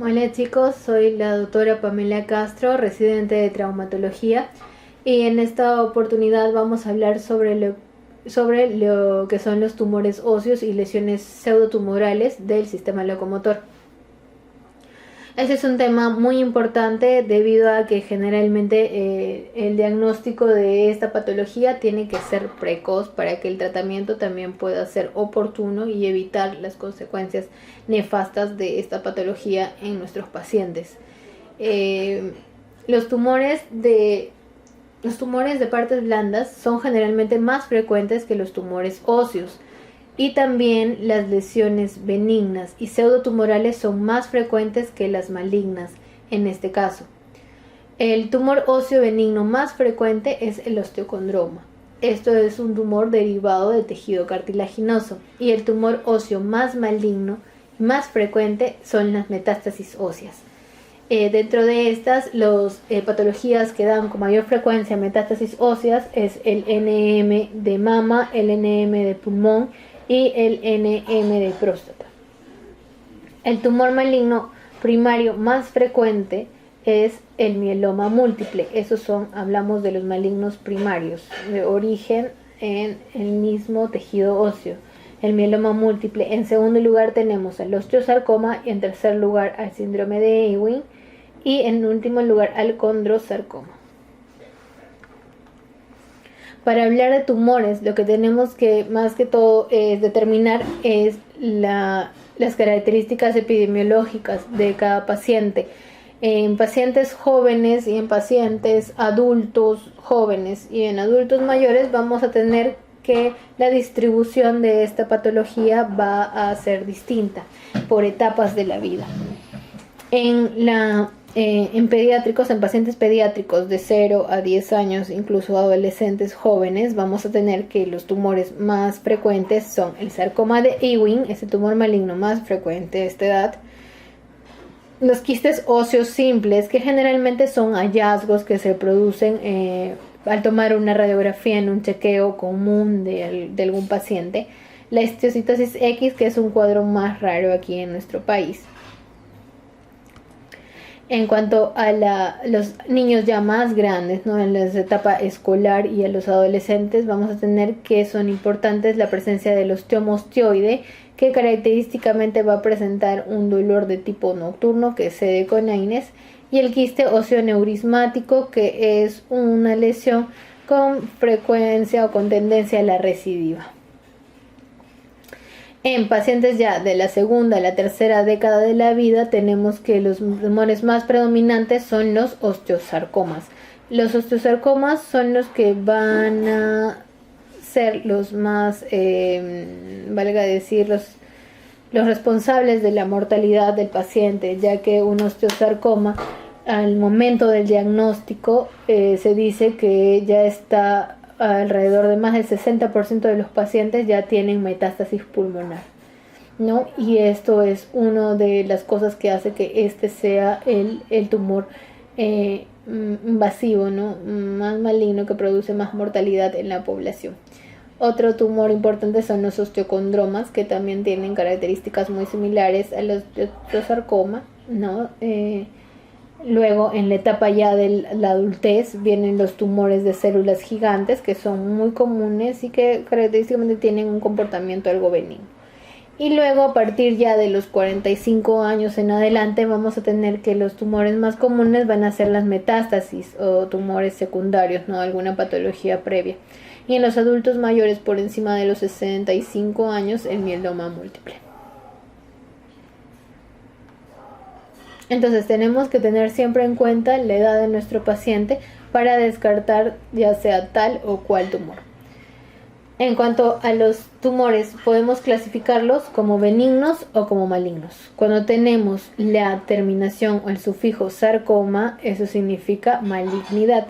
Hola chicos, soy la doctora Pamela Castro, residente de traumatología, y en esta oportunidad vamos a hablar sobre lo que son los tumores óseos y lesiones pseudotumorales del sistema locomotor. Este es un tema muy importante debido a que generalmente el diagnóstico de esta patología tiene que ser precoz para que el tratamiento también pueda ser oportuno y evitar las consecuencias nefastas de esta patología en nuestros pacientes. Eh, los tumores de los tumores de partes blandas son generalmente más frecuentes que los tumores óseos. Y también las lesiones benignas y pseudotumorales son más frecuentes que las malignas en este caso. El tumor óseo benigno más frecuente es el osteocondroma. Esto es un tumor derivado de tejido cartilaginoso. Y el tumor óseo más maligno y más frecuente son las metástasis óseas. Dentro de estas, las patologías que dan con mayor frecuencia metástasis óseas es el NM de mama, el NM de pulmón y el NM de próstata. El tumor maligno primario más frecuente es el mieloma múltiple. Hablamos de los malignos primarios, de origen en el mismo tejido óseo. El mieloma múltiple. En segundo lugar tenemos el osteosarcoma y en tercer lugar al síndrome de Ewing y en último lugar al condrosarcoma. Para hablar de tumores, lo que tenemos que más que todo determinar es las características epidemiológicas de cada paciente. En pacientes jóvenes y en pacientes adultos jóvenes y en adultos mayores vamos a tener que la distribución de esta patología va a ser distinta por etapas de la vida. En pediátricos, en pacientes pediátricos de 0 a 10 años, incluso adolescentes jóvenes, vamos a tener que los tumores más frecuentes son el sarcoma de Ewing, ese tumor maligno más frecuente de esta edad, los quistes óseos simples, que generalmente son hallazgos que se producen al tomar una radiografía en un chequeo común de algún paciente, la histiocytosis X, que es un cuadro más raro aquí en nuestro país. En cuanto a los niños ya más grandes, ¿no? En la etapa escolar y a los adolescentes, vamos a tener que son importantes la presencia del osteoma osteoide, que característicamente va a presentar un dolor de tipo nocturno, que es sede con AINES, y el quiste osteoneurismático, que es una lesión con frecuencia o con tendencia a la recidiva. En pacientes ya de la segunda a la tercera década de la vida tenemos que los tumores más predominantes son los osteosarcomas. Los osteosarcomas son los que van a ser los más, valga decir, los responsables de la mortalidad del paciente, ya que un osteosarcoma al momento del diagnóstico se dice que ya está alrededor de más del 60% de los pacientes ya tienen metástasis pulmonar, ¿no? Y esto es una de las cosas que hace que este sea el tumor invasivo, ¿no? Más maligno, que produce más mortalidad en la población. Otro tumor importante son los osteocondromas, que también tienen características muy similares a los osteosarcoma, ¿no? Luego, en la etapa ya de la adultez, vienen los tumores de células gigantes, que son muy comunes y que característicamente tienen un comportamiento algo benigno. Y luego, a partir ya de los 45 años en adelante, vamos a tener que los tumores más comunes van a ser las metástasis o tumores secundarios, ¿no? Alguna patología previa. Y en los adultos mayores, por encima de los 65 años, el mieloma múltiple. Entonces tenemos que tener siempre en cuenta la edad de nuestro paciente para descartar ya sea tal o cual tumor. En cuanto a los tumores, podemos clasificarlos como benignos o como malignos. Cuando tenemos la terminación o el sufijo sarcoma, eso significa malignidad.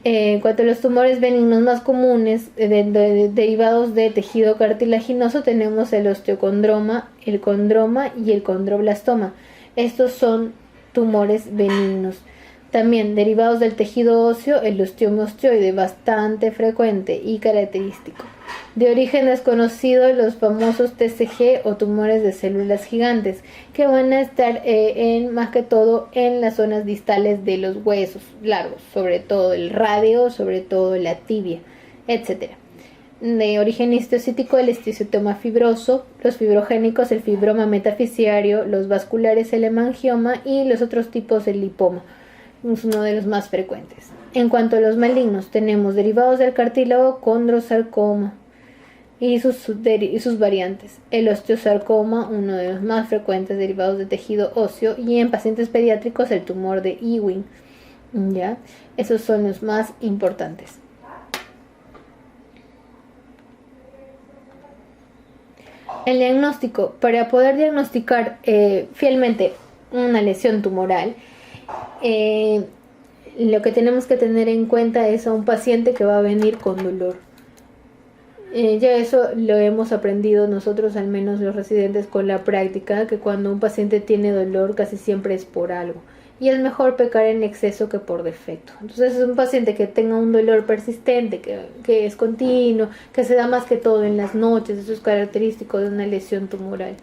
En cuanto a los tumores benignos más comunes derivados de tejido cartilaginoso, tenemos el osteocondroma, el condroma y el condroblastoma. Estos son tumores benignos. También derivados del tejido óseo, el osteoma osteoide, bastante frecuente y característico. De origen desconocido, los famosos TCG o tumores de células gigantes, que van a estar más que todo en las zonas distales de los huesos largos, sobre todo el radio, sobre todo la tibia, etc. De origen histocítico, el histiocytoma fibroso, los fibrogénicos, el fibroma metafisiario, los vasculares, el hemangioma y los otros tipos, el lipoma. Es uno de los más frecuentes. En cuanto a los malignos, tenemos derivados del cartílago, condrosarcoma y sus variantes. El osteosarcoma, uno de los más frecuentes derivados de tejido óseo, y en pacientes pediátricos el tumor de Ewing. ¿Ya? Esos son los más importantes. El diagnóstico. Para poder diagnosticar fielmente una lesión tumoral, lo que tenemos que tener en cuenta es a un paciente que va a venir con dolor. Ya eso lo hemos aprendido nosotros, al menos los residentes, con la práctica, que cuando un paciente tiene dolor casi siempre es por algo. Y es mejor pecar en exceso que por defecto. Entonces es un paciente que tenga un dolor persistente, que es continuo, que se da más que todo en las noches. Eso es característico de una lesión tumoral.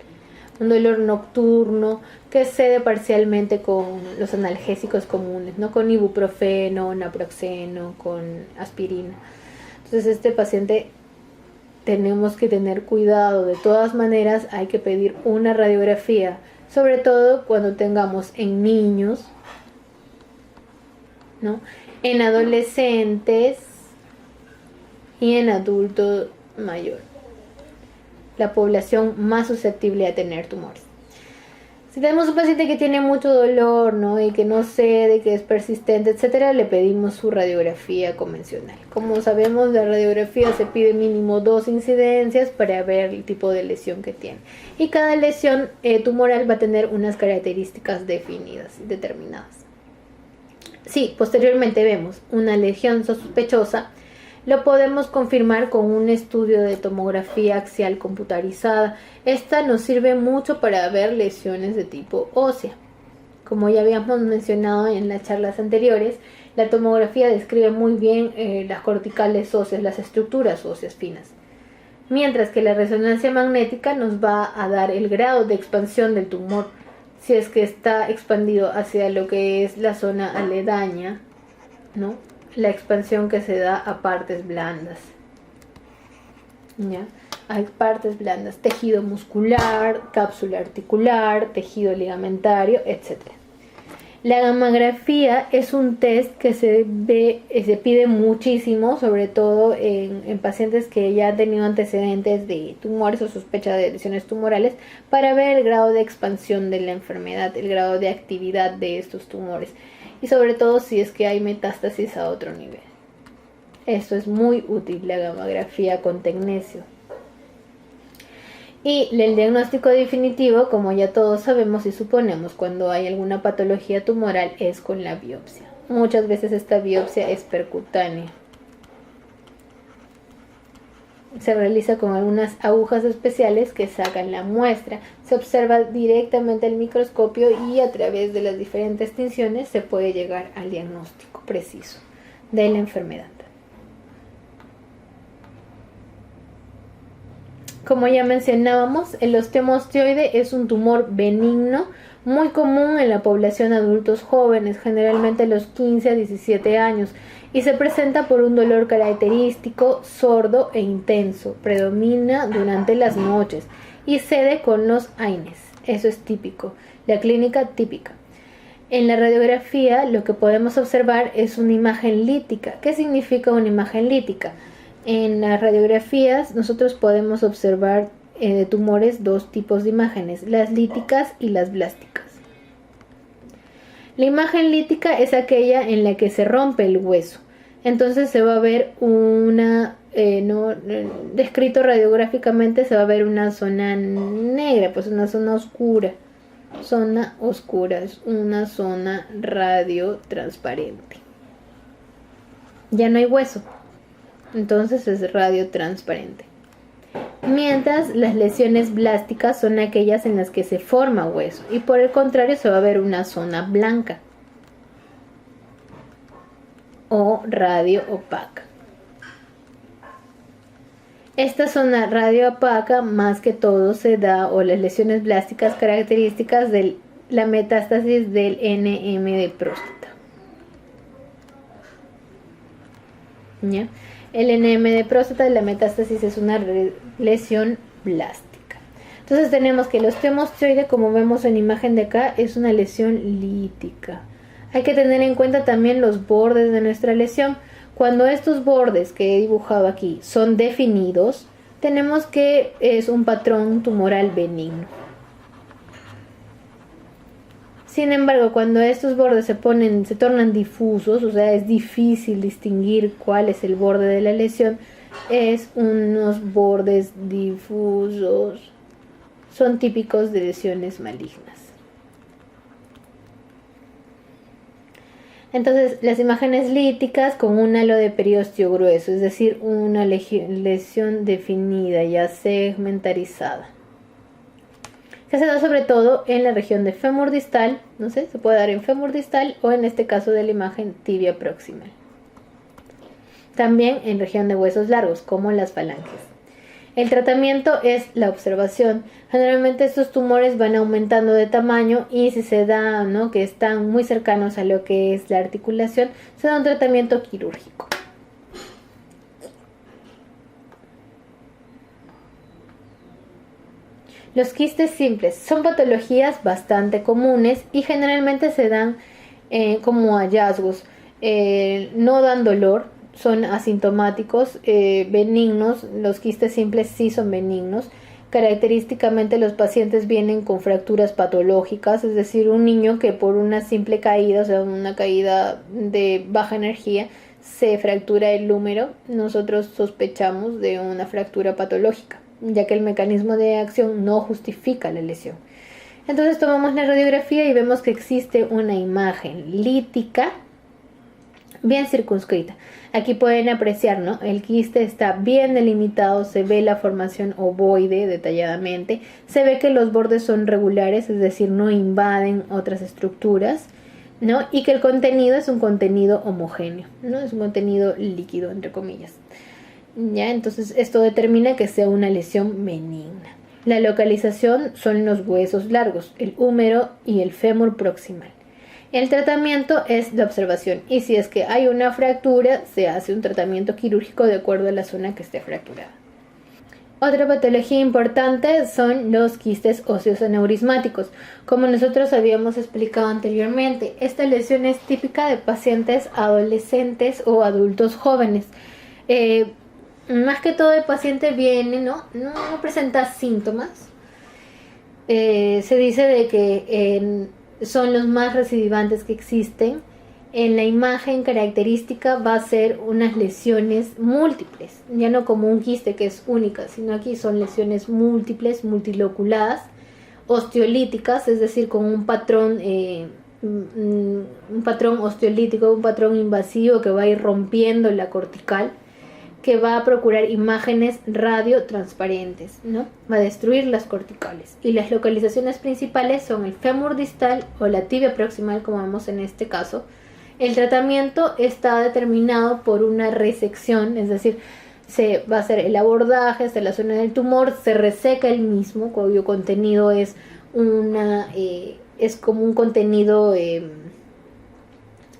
Un dolor nocturno que cede parcialmente con los analgésicos comunes, ¿no? Con ibuprofeno, naproxeno, con aspirina. Entonces este paciente tenemos que tener cuidado. De todas maneras hay que pedir una radiografía, sobre todo cuando tengamos en niños, ¿no? En adolescentes y en adultos mayores, la población más susceptible a tener tumores. Si tenemos un paciente que tiene mucho dolor, ¿no? Y que no cede, que es persistente, etcétera, le pedimos su radiografía convencional. Como sabemos, la radiografía se pide mínimo 2 incidencias para ver el tipo de lesión que tiene. Y cada lesión tumoral va a tener unas características definidas, determinadas. Si posteriormente vemos una lesión sospechosa, lo podemos confirmar con un estudio de tomografía axial computarizada. Esta nos sirve mucho para ver lesiones de tipo ósea. Como ya habíamos mencionado en las charlas anteriores, la tomografía describe muy bien las corticales óseas, las estructuras óseas finas. Mientras que la resonancia magnética nos va a dar el grado de expansión del tumor, si es que está expandido hacia lo que es la zona aledaña, ¿no? La expansión que se da a partes blandas. ¿Ya? Hay partes blandas, tejido muscular, cápsula articular, tejido ligamentario, etc. La gammagrafía es un test que se pide muchísimo, sobre todo en pacientes que ya han tenido antecedentes de tumores o sospecha de lesiones tumorales, para ver el grado de expansión de la enfermedad, el grado de actividad de estos tumores. Y sobre todo si es que hay metástasis a otro nivel. Esto es muy útil, la gammagrafía con tecnecio. Y el diagnóstico definitivo, como ya todos sabemos y suponemos cuando hay alguna patología tumoral, es con la biopsia. Muchas veces esta biopsia es percutánea. Se realiza con algunas agujas especiales que sacan la muestra. Se observa directamente al microscopio y a través de las diferentes tinciones se puede llegar al diagnóstico preciso de la enfermedad. Como ya mencionábamos, el osteoma osteoide es un tumor benigno muy común en la población de adultos jóvenes, generalmente a los 15 a 17 años, y se presenta por un dolor característico, sordo e intenso. Predomina durante las noches y cede con los AINES. Eso es típico, la clínica típica. En la radiografía lo que podemos observar es una imagen lítica. ¿Qué significa una imagen lítica? En las radiografías nosotros podemos observar de tumores dos tipos de imágenes, las líticas y las blásticas. La imagen lítica es aquella en la que se rompe el hueso. Entonces se va a ver descrito radiográficamente, se va a ver una zona negra, pues una zona oscura. Zona oscura, es una zona radiotransparente. Ya no hay hueso, entonces es radiotransparente. Mientras las lesiones blásticas son aquellas en las que se forma hueso y por el contrario se va a ver una zona blanca o radio opaca. Esta zona radiopaca más que todo se da, o las lesiones blásticas características de la metástasis del NM de próstata. ¿Ya? El NM de próstata, la metástasis es una lesión blástica. Entonces tenemos que el osteomostoide, como vemos en imagen de acá, es una lesión lítica. Hay que tener en cuenta también los bordes de nuestra lesión. Cuando estos bordes que he dibujado aquí son definidos, tenemos que es un patrón tumoral benigno. Sin embargo, cuando estos bordes se tornan difusos, o sea, es difícil distinguir cuál es el borde de la lesión, es unos bordes difusos. Son típicos de lesiones malignas. Entonces, las imágenes líticas con un halo de periósteo grueso, es decir, una lesión definida, ya segmentarizada, que se da sobre todo en la región de fémur distal, no sé, se puede dar en fémur distal o en este caso de la imagen tibia proximal. También en región de huesos largos, como las falanges. El tratamiento es la observación. Generalmente estos tumores van aumentando de tamaño y si se da, ¿no?, que están muy cercanos a lo que es la articulación, se da un tratamiento quirúrgico. Los quistes simples son patologías bastante comunes y generalmente se dan como hallazgos. No dan dolor. Son asintomáticos, benignos. Los quistes simples sí son benignos. Característicamente los pacientes vienen con fracturas patológicas, es decir, un niño que por una simple caída, o sea, una caída de baja energía, se fractura el húmero. Nosotros sospechamos de una fractura patológica, ya que el mecanismo de acción no justifica la lesión. Entonces tomamos la radiografía y vemos que existe una imagen lítica bien circunscrita. Aquí pueden apreciar, ¿no? El quiste está bien delimitado, se ve la formación ovoide detalladamente, se ve que los bordes son regulares, es decir, no invaden otras estructuras, ¿no? Y que el contenido es un contenido homogéneo, ¿no? Es un contenido líquido, entre comillas. ¿Ya? Entonces esto determina que sea una lesión benigna. La localización son los huesos largos, el húmero y el fémur proximal. El tratamiento es la observación y si es que hay una fractura, se hace un tratamiento quirúrgico de acuerdo a la zona que esté fracturada. Otra patología importante son los quistes óseos aneurismáticos. Como nosotros habíamos explicado anteriormente, esta lesión es típica de pacientes adolescentes o adultos jóvenes. Más que todo el paciente viene, no presenta síntomas. Se dice de que son los más recidivantes que existen. En la imagen característica va a ser unas lesiones múltiples, ya no como un quiste que es única, sino aquí son lesiones múltiples, multiloculadas, osteolíticas, es decir, con un patrón osteolítico, un patrón invasivo que va a ir rompiendo la cortical, que va a procurar imágenes radiotransparentes, ¿no? Va a destruir las corticales. Y las localizaciones principales son el fémur distal o la tibia proximal, como vemos en este caso. El tratamiento está determinado por una resección, es decir, se va a hacer el abordaje hasta la zona del tumor, se reseca el mismo, cuyo contenido es como un contenido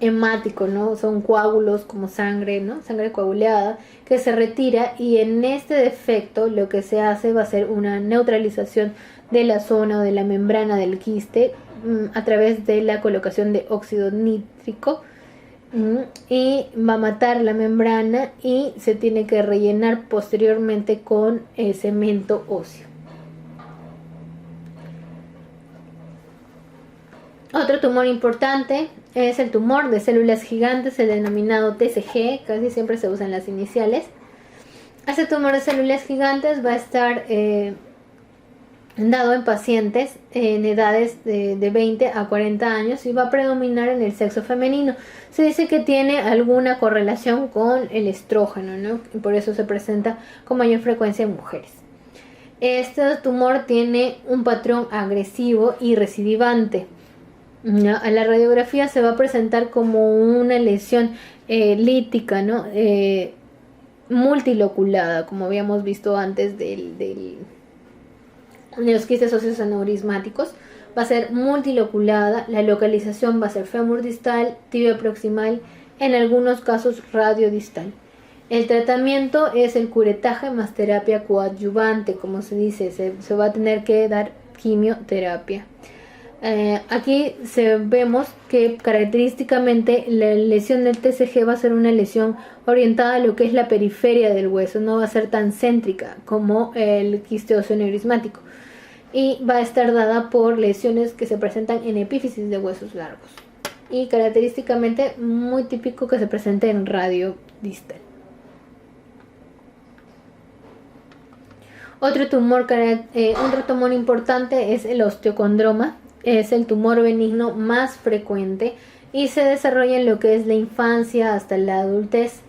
hemático, ¿no? Son coágulos como sangre, ¿no? Sangre coagulada que se retira y en este defecto lo que se hace va a ser una neutralización de la zona o de la membrana del quiste a través de la colocación de óxido nítrico y va a matar la membrana y se tiene que rellenar posteriormente con cemento óseo. Otro tumor importante es el tumor de células gigantes, el denominado TCG, casi siempre se usan las iniciales. Este tumor de células gigantes va a estar dado en pacientes en edades de 20 a 40 años y va a predominar en el sexo femenino. Se dice que tiene alguna correlación con el estrógeno, ¿no? Y por eso se presenta con mayor frecuencia en mujeres. Este tumor tiene un patrón agresivo y recidivante. A la radiografía se va a presentar como una lesión lítica, ¿no? multiloculada, como habíamos visto antes de los quistes óseos aneurismáticos. Va a ser multiloculada, la localización va a ser fémur distal, tibia proximal, en algunos casos radiodistal. El tratamiento es el curetaje más terapia coadyuvante, como se dice, se va a tener que dar quimioterapia. Aquí vemos que característicamente la lesión del TCG va a ser una lesión orientada a lo que es la periferia del hueso, no va a ser tan céntrica como el quiste óseo aneurismático, y va a estar dada por lesiones que se presentan en epífisis de huesos largos, y característicamente muy típico que se presente en radio distal. Otro tumor importante es el osteocondroma. Es el tumor benigno más frecuente y se desarrolla en lo que es la infancia hasta la adultez.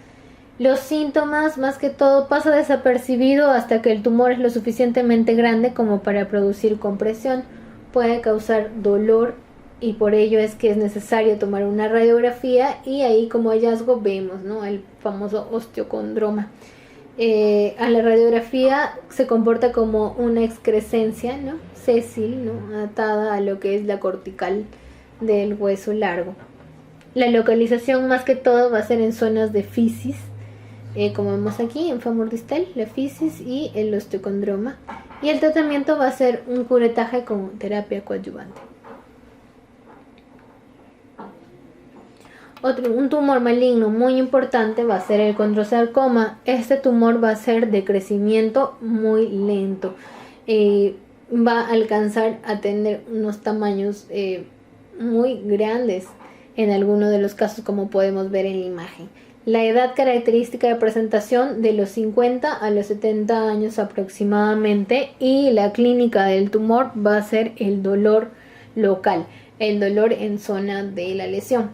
Los síntomas, más que todo, pasa desapercibido hasta que el tumor es lo suficientemente grande como para producir compresión. Puede causar dolor y por ello es que es necesario tomar una radiografía, y ahí como hallazgo vemos, ¿no?, el famoso osteocondroma. A la radiografía se comporta como una excrescencia, ¿no?, sésil, ¿no?, atada a lo que es la cortical del hueso largo. La localización más que todo va a ser en zonas de fisis, como vemos aquí en fémur distal, la fisis y el osteocondroma. Y el tratamiento va a ser un curetaje con terapia coadyuvante. Un tumor maligno muy importante va a ser el condrosarcoma. Este tumor va a ser de crecimiento muy lento. Va a alcanzar a tener unos tamaños muy grandes en algunos de los casos, como podemos ver en la imagen. La edad característica de presentación de los 50 a los 70 años aproximadamente, y la clínica del tumor va a ser el dolor local, el dolor en zona de la lesión.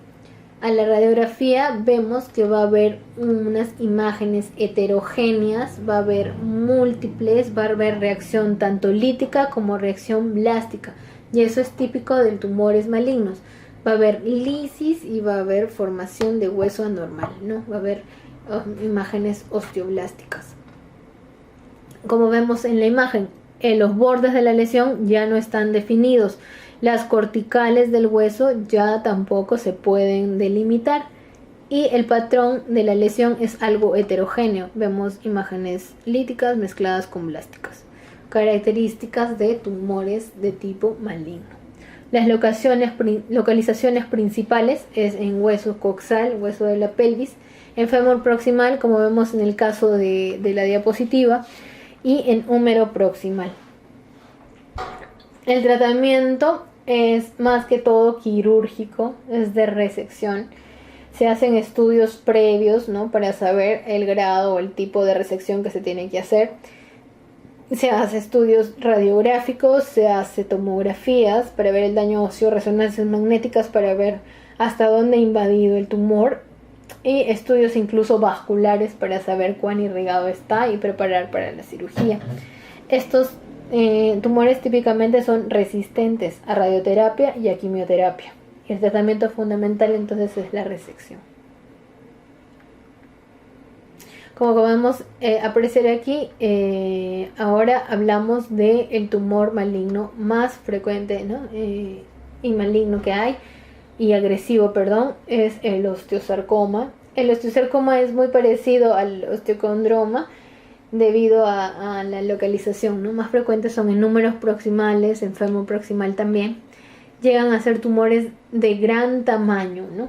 A la radiografía vemos que va a haber unas imágenes heterogéneas, va a haber múltiples, va a haber reacción tanto lítica como reacción blástica, y eso es típico de tumores malignos. Va a haber lisis y va a haber formación de hueso anormal, ¿no? Va a haber imágenes osteoblásticas. Como vemos en la imagen, los bordes de la lesión ya no están definidos. Las corticales del hueso ya tampoco se pueden delimitar, y el patrón de la lesión es algo heterogéneo. Vemos imágenes líticas mezcladas con blásticas, características de tumores de tipo maligno. Las localizaciones principales es en hueso coxal, hueso de la pelvis, en fémur proximal, como vemos en el caso de la diapositiva, y en húmero proximal. El tratamiento es más que todo quirúrgico, es de resección. Se hacen estudios previos, ¿no?, para saber el grado o el tipo de resección que se tiene que hacer. Se hace estudios radiográficos, se hace tomografías para ver el daño óseo, resonancias magnéticas para ver hasta dónde ha invadido el tumor, y estudios incluso vasculares para saber cuán irrigado está y preparar para la cirugía. Estos tumores típicamente son resistentes a radioterapia y a quimioterapia. El tratamiento fundamental entonces es la resección. Como podemos apreciar aquí, ahora hablamos del tumor maligno más frecuente, ¿no?, y maligno que hay, y agresivo, perdón, es el osteosarcoma. El osteosarcoma es muy parecido al osteocondroma debido a la localización, ¿no? Más frecuentes son en números proximales, en fémur proximal también. Llegan a ser tumores de gran tamaño, ¿no?,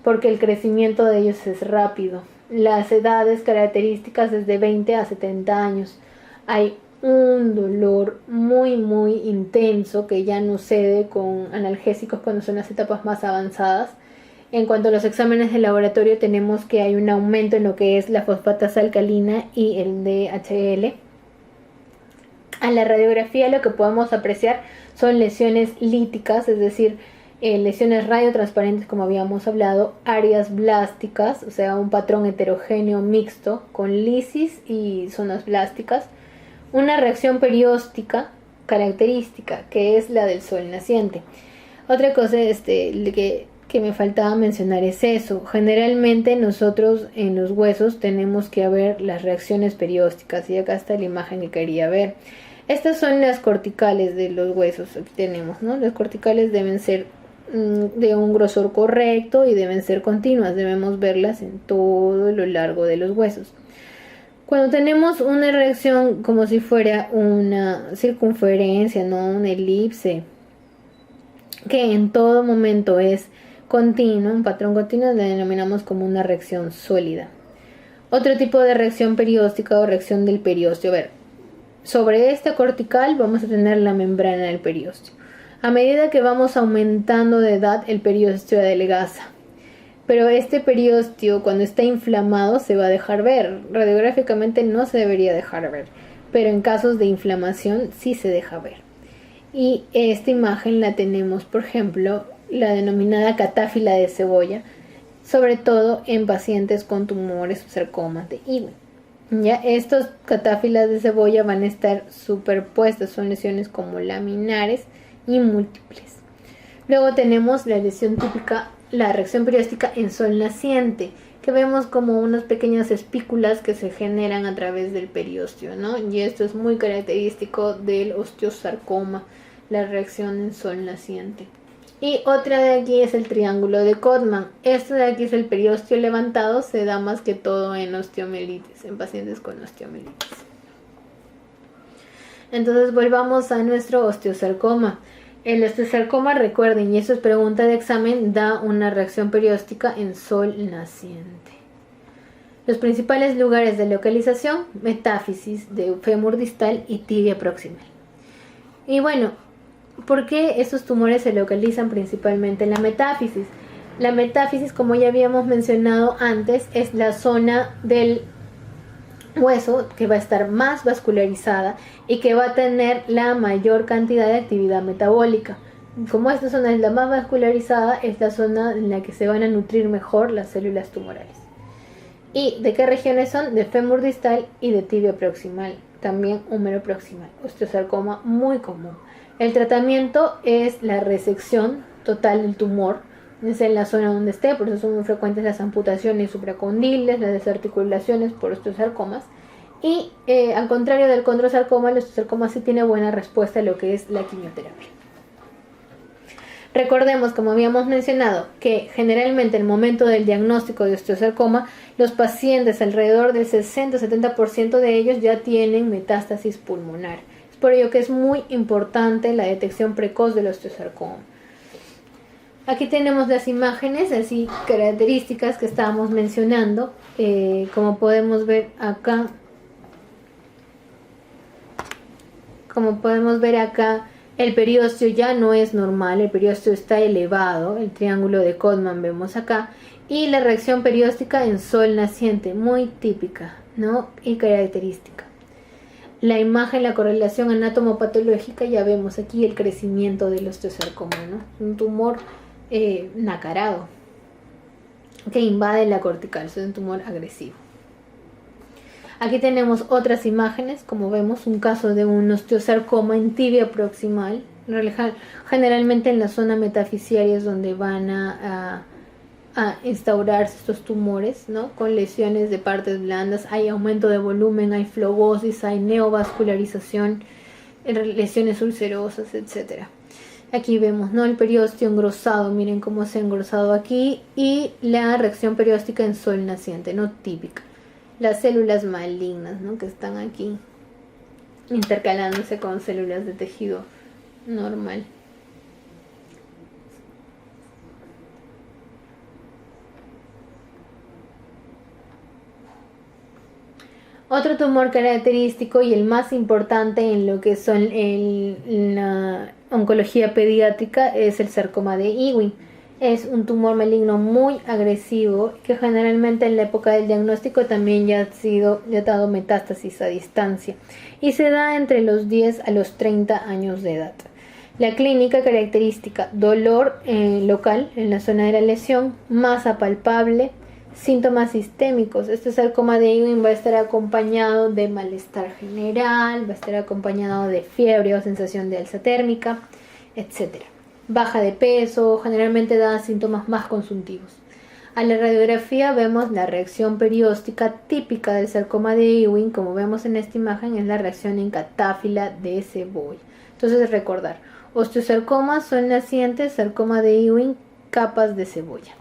porque el crecimiento de ellos es rápido. Las edades características desde 20 a 70 años. Hay un dolor muy muy intenso que ya no cede con analgésicos cuando son las etapas más avanzadas. En cuanto a los exámenes de laboratorio, tenemos que hay un aumento en lo que es la fosfatasa alcalina y el DHL. A la radiografía lo que podemos apreciar son lesiones líticas, es decir, lesiones radiotransparentes, como habíamos hablado, áreas blásticas, o sea, un patrón heterogéneo mixto con lisis y zonas blásticas, una reacción perióstica característica, que es la del sol naciente. Otra cosa que que me faltaba mencionar es eso. Generalmente nosotros en los huesos tenemos que ver las reacciones periósticas, y acá está la imagen que quería ver. Estas son las corticales de los huesos. Aquí tenemos, ¿no? Las corticales deben ser de un grosor correcto y deben ser continuas. Debemos verlas en todo lo largo de los huesos. Cuando tenemos una reacción como si fuera una circunferencia, ¿no? Una elipse, que en todo momento es continuo, un patrón continuo, la denominamos como una reacción sólida. Otro tipo de reacción perióstica o reacción del periósteo. A ver, sobre esta cortical vamos a tener la membrana del periósteo. A medida que vamos aumentando de edad, el periósteo adelgaza. Pero este periósteo, cuando está inflamado, se va a dejar ver. Radiográficamente no se debería dejar ver, pero en casos de inflamación sí se deja ver. Y esta imagen la tenemos, por ejemplo, la denominada catáfila de cebolla, sobre todo en pacientes con tumores o sarcomas de Ewing. Ya estos catáfilas de cebolla van a estar superpuestas, son lesiones como laminares y múltiples. Luego tenemos la lesión típica, la reacción perióstica en sol naciente, que vemos como unas pequeñas espículas que se generan a través del periósteo, ¿no? Y esto es muy característico del osteosarcoma, la reacción en sol naciente. Y otra de aquí es el triángulo de Codman. Esto de aquí es el periósteo levantado, se da más que todo en osteomielitis, en pacientes con osteomielitis. Entonces volvamos a nuestro osteosarcoma. El osteosarcoma, recuerden, y eso es pregunta de examen, da una reacción perióstica en sol naciente. Los principales lugares de localización: metáfisis de fémur distal y tibia proximal. Y bueno, ¿por qué esos tumores se localizan principalmente en la metáfisis? La metáfisis, como ya habíamos mencionado antes, es la zona del hueso que va a estar más vascularizada y que va a tener la mayor cantidad de actividad metabólica. Como esta zona es la más vascularizada, es la zona en la que se van a nutrir mejor las células tumorales. ¿Y de qué regiones son? De fémur distal y de tibia proximal, también húmero proximal, osteosarcoma muy común. El tratamiento es la resección total del tumor, es en la zona donde esté, por eso son muy frecuentes las amputaciones supracondiles, las desarticulaciones por osteosarcomas. Y al contrario del condrosarcoma, el osteosarcoma sí tiene buena respuesta a lo que es la quimioterapia. Recordemos, como habíamos mencionado, que generalmente en el momento del diagnóstico de osteosarcoma, los pacientes, alrededor del 60-70% de ellos ya tienen metástasis pulmonar. Es por ello que es muy importante la detección precoz del osteosarcoma. Aquí tenemos las imágenes así características que estábamos mencionando, como podemos ver acá. El periósteo ya no es normal, el periósteo está elevado, el triángulo de Codman vemos acá, y la reacción perióstica en sol naciente, muy típica, ¿no? Y característica. La imagen, la correlación anatomopatológica, ya vemos aquí el crecimiento del osteosarcoma, ¿no? Un tumor nacarado que invade la cortical, es un tumor agresivo. Aquí tenemos otras imágenes, como vemos un caso de un osteosarcoma en tibia proximal. Generalmente en la zona metafisiaria es donde van a instaurarse estos tumores, ¿no? Con lesiones de partes blandas, hay aumento de volumen, hay flobosis, hay neovascularización, lesiones ulcerosas, etc. Aquí vemos, ¿no? El periósteo engrosado, miren cómo se ha engrosado aquí, y la reacción perióstica en sol naciente, no típica. Las células malignas, ¿no? Que están aquí intercalándose con células de tejido normal. Otro tumor característico y el más importante en lo que son la oncología pediátrica es el sarcoma de Ewing. Es un tumor maligno muy agresivo que generalmente en la época del diagnóstico también ya ha dado metástasis a distancia y se da entre los 10 a los 30 años de edad. La clínica característica: dolor local en la zona de la lesión, masa palpable, síntomas sistémicos. Este sarcoma de Ewing va a estar acompañado de malestar general, va a estar acompañado de fiebre o sensación de alza térmica, etc. baja de peso, generalmente da síntomas más consuntivos. A la radiografía vemos la reacción perióstica típica del sarcoma de Ewing, como vemos en esta imagen, es la reacción en catáfila de cebolla. Entonces recordar, osteosarcoma son nacientes, sarcoma de Ewing, capas de cebolla.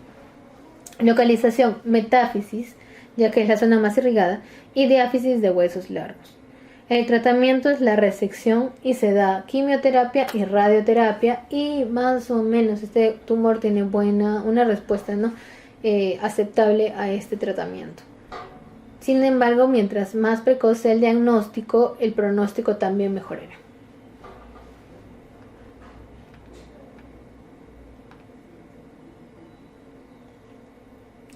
Localización, metáfisis, ya que es la zona más irrigada, y diáfisis de huesos largos. El tratamiento es la resección y se da quimioterapia y radioterapia, y más o menos este tumor tiene una respuesta, ¿no? Aceptable a este tratamiento. Sin embargo, mientras más precoz sea el diagnóstico, el pronóstico también mejorará.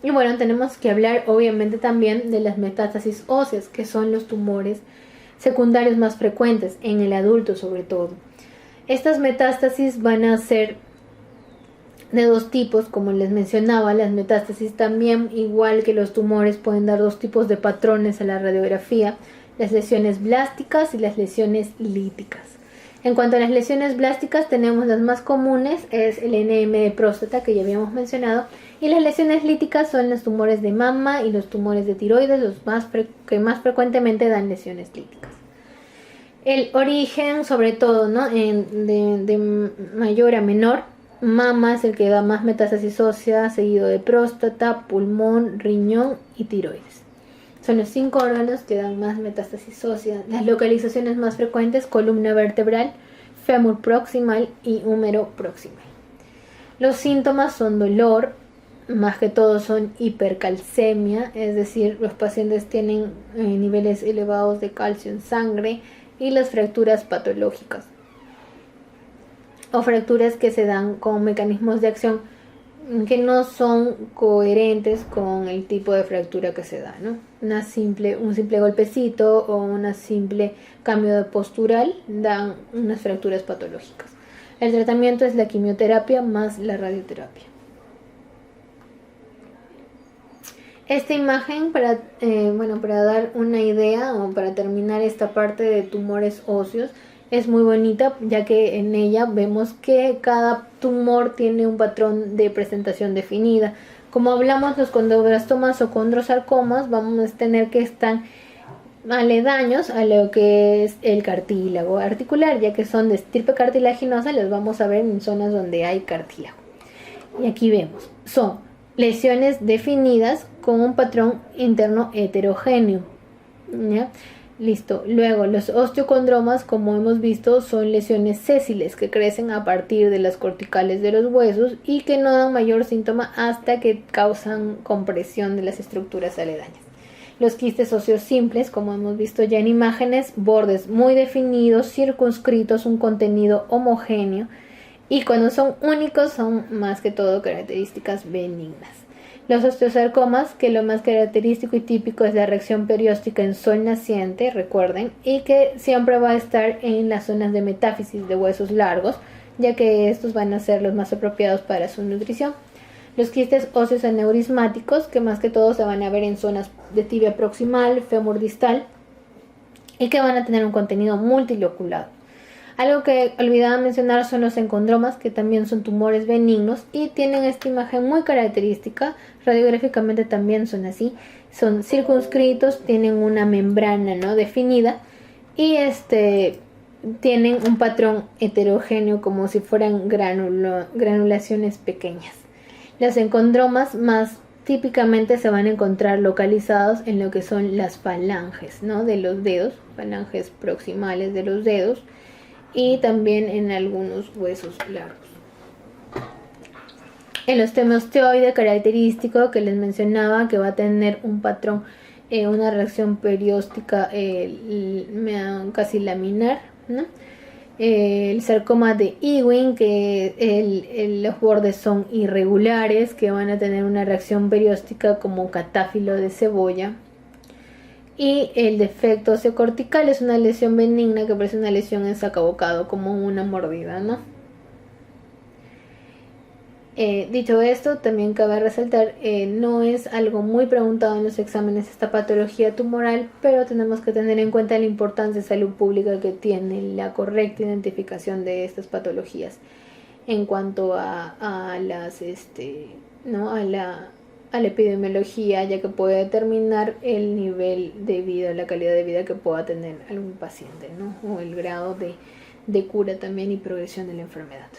Y bueno, tenemos que hablar obviamente también de las metástasis óseas, que son los tumores secundarios más frecuentes en el adulto sobre todo. Estas metástasis van a ser de dos tipos, como les mencionaba. Las metástasis también, igual que los tumores, pueden dar dos tipos de patrones a la radiografía: las lesiones blásticas y las lesiones líticas. En cuanto a las lesiones blásticas, tenemos las más comunes, es el NM de próstata, que ya habíamos mencionado, y las lesiones líticas son los tumores de mama y los tumores de tiroides, los que más frecuentemente dan lesiones líticas. El origen, sobre todo, ¿no? de mayor a menor, mama es el que da más metástasis ósea, seguido de próstata, pulmón, riñón y tiroides. Son los 5 órganos que dan más metástasis ósea. Las localizaciones más frecuentes: columna vertebral, fémur proximal y húmero proximal. Los síntomas son dolor, más que todo son hipercalcemia, es decir, los pacientes tienen niveles elevados de calcio en sangre, y las fracturas patológicas o fracturas que se dan con mecanismos de acción que no son coherentes con el tipo de fractura que se da, ¿no? Un simple golpecito o un simple cambio de postural dan unas fracturas patológicas. El tratamiento es la quimioterapia más la radioterapia. Esta imagen, para dar una idea o para terminar esta parte de tumores óseos, es muy bonita, ya que en ella vemos que cada tumor tiene un patrón de presentación definida. Como hablamos, los condroblastomas o condrosarcomas vamos a tener que están aledaños a lo que es el cartílago articular, ya que son de estirpe cartilaginosa, los vamos a ver en zonas donde hay cartílago. Y aquí vemos, son lesiones definidas con un patrón interno heterogéneo, ¿ya? Listo. Luego, los osteocondromas, como hemos visto, son lesiones sésiles que crecen a partir de las corticales de los huesos y que no dan mayor síntoma hasta que causan compresión de las estructuras aledañas. Los quistes óseos simples, como hemos visto ya en imágenes, bordes muy definidos, circunscritos, un contenido homogéneo, y cuando son únicos son más que todo características benignas. Los osteosarcomas, que lo más característico y típico es la reacción perióstica en sol naciente, recuerden, y que siempre va a estar en las zonas de metáfisis de huesos largos, ya que estos van a ser los más apropiados para su nutrición. Los quistes óseos aneurismáticos, que más que todo se van a ver en zonas de tibia proximal, fémur distal, y que van a tener un contenido multiloculado. Algo que olvidaba mencionar son los encondromas, que también son tumores benignos y tienen esta imagen muy característica. Radiográficamente también son así, son circunscritos, tienen una membrana, ¿no?, definida, y tienen un patrón heterogéneo como si fueran granulaciones pequeñas. Los encondromas más típicamente se van a encontrar localizados en lo que son las falanges, ¿no?, de los dedos, falanges proximales de los dedos, y también en algunos huesos largos. El osteosteoide característico que les mencionaba, que va a tener un patrón, una reacción perióstica casi laminar, ¿no? El sarcoma de Ewing, que los bordes son irregulares, que van a tener una reacción perióstica como catáfilo de cebolla. Y el defecto osteocortical es una lesión benigna que parece una lesión en sacabocado, como una mordida, ¿no? Dicho esto, también cabe resaltar, no es algo muy preguntado en los exámenes esta patología tumoral, pero tenemos que tener en cuenta la importancia de salud pública que tiene la correcta identificación de estas patologías. en cuanto a las ¿no? a la epidemiología, ya que puede determinar el nivel de vida, la calidad de vida que pueda tener algún paciente, ¿no? O el grado de cura también y progresión de la enfermedad.